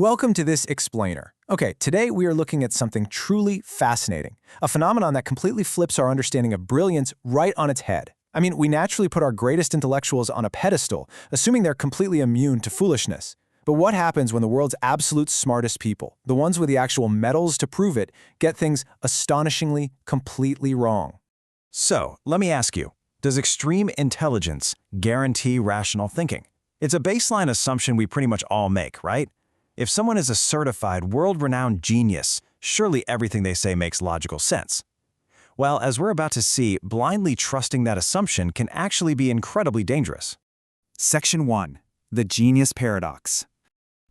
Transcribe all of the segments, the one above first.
Welcome to this explainer. Okay, today we are looking at something truly fascinating, a phenomenon that completely flips our understanding of brilliance right on its head. I mean, we naturally put our greatest intellectuals on a pedestal, assuming they're completely immune to foolishness. But what happens when the world's absolute smartest people, the ones with the actual medals to prove it, get things astonishingly, completely wrong? So, let me ask you, does extreme intelligence guarantee rational thinking? It's a baseline assumption we pretty much all make, right? If someone is a certified, world-renowned genius, surely everything they say makes logical sense. Well, as we're about to see, blindly trusting that assumption can actually be incredibly dangerous. Section 1. The Genius Paradox.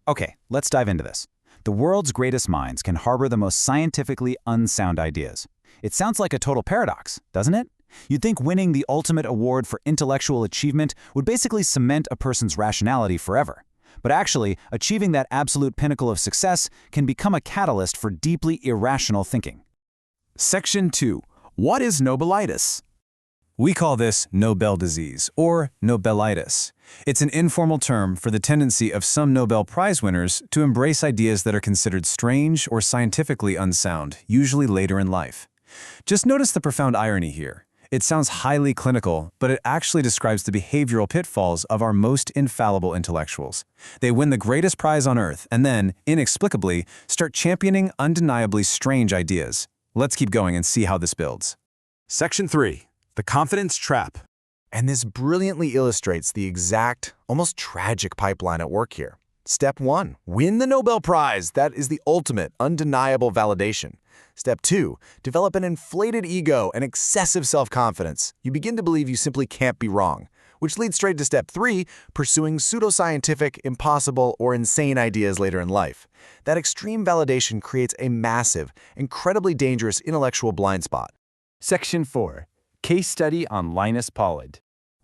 Okay, let's dive into this. The world's greatest minds can harbor the most scientifically unsound ideas. It sounds like a total paradox, doesn't it? You'd think winning the ultimate award for intellectual achievement would basically cement a person's rationality forever. But actually, achieving that absolute pinnacle of success can become a catalyst for deeply irrational thinking. Section 2. What is Nobelitis? We call this Nobel disease, or Nobelitis. It's an informal term for the tendency of some Nobel Prize winners to embrace ideas that are considered strange or scientifically unsound, usually later in life. Just notice the profound irony here. It sounds highly clinical, but it actually describes the behavioral pitfalls of our most infallible intellectuals. They win the greatest prize on earth and then, inexplicably, start championing undeniably strange ideas. Let's keep going and see how this builds. Section 3. The Confidence Trap. And this brilliantly illustrates the exact, almost tragic pipeline at work here. Step 1. Win the Nobel Prize. That is the ultimate, undeniable validation. Step 2. Develop an inflated ego and excessive self-confidence. You begin to believe you simply can't be wrong. Which leads straight to Step 3, pursuing pseudoscientific, impossible, or insane ideas later in life. That extreme validation creates a massive, incredibly dangerous intellectual blind spot. Section 4. Case Study on Linus Pauling.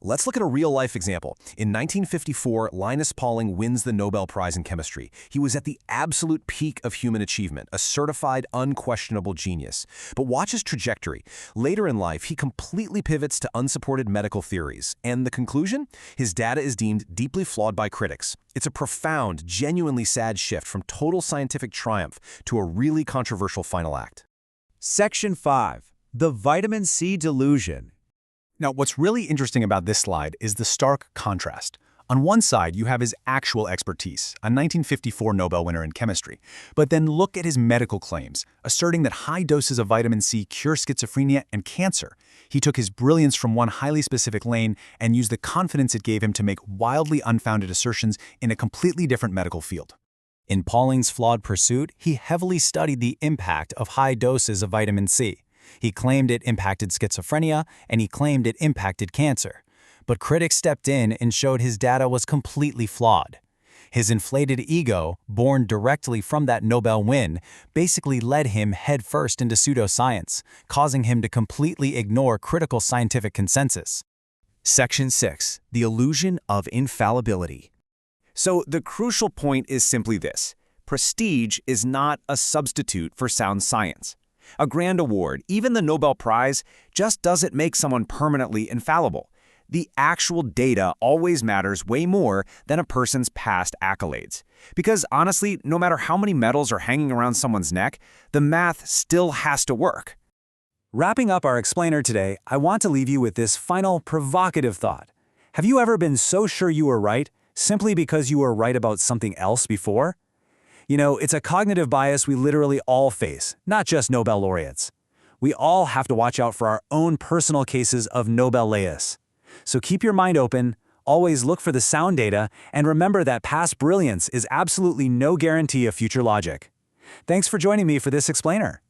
Let's look at a real-life example. In 1954, Linus Pauling wins the Nobel Prize in chemistry. He was at the absolute peak of human achievement, a certified, unquestionable genius. But watch his trajectory. Later in life, he completely pivots to unsupported medical theories. And the conclusion? His data is deemed deeply flawed by critics. It's a profound, genuinely sad shift from total scientific triumph to a really controversial final act. Section 5. The Vitamin C Delusion. Now, what's really interesting about this slide is the stark contrast. On one side, you have his actual expertise, a 1954 Nobel winner in chemistry. But then look at his medical claims, asserting that high doses of vitamin C cure schizophrenia and cancer. He took his brilliance from one highly specific lane and used the confidence it gave him to make wildly unfounded assertions in a completely different medical field. In Pauling's flawed pursuit, he heavily studied the impact of high doses of vitamin C. He claimed it impacted schizophrenia, and he claimed it impacted cancer. But critics stepped in and showed his data was completely flawed. His inflated ego, born directly from that Nobel win, basically led him headfirst into pseudoscience, causing him to completely ignore critical scientific consensus. Section 6. The Illusion of Infallibility. So the crucial point is simply this. Prestige is not a substitute for sound science. A grand award, even the Nobel Prize, just doesn't make someone permanently infallible. The actual data always matters way more than a person's past accolades. Because honestly, no matter how many medals are hanging around someone's neck, the math still has to work. Wrapping up our explainer today, I want to leave you with this final provocative thought. Have you ever been so sure you were right, simply because you were right about something else before? You know, it's a cognitive bias we literally all face, not just Nobel laureates. We all have to watch out for our own personal cases of Nobelitis. So keep your mind open, always look for the sound data, and remember that past brilliance is absolutely no guarantee of future logic. Thanks for joining me for this explainer.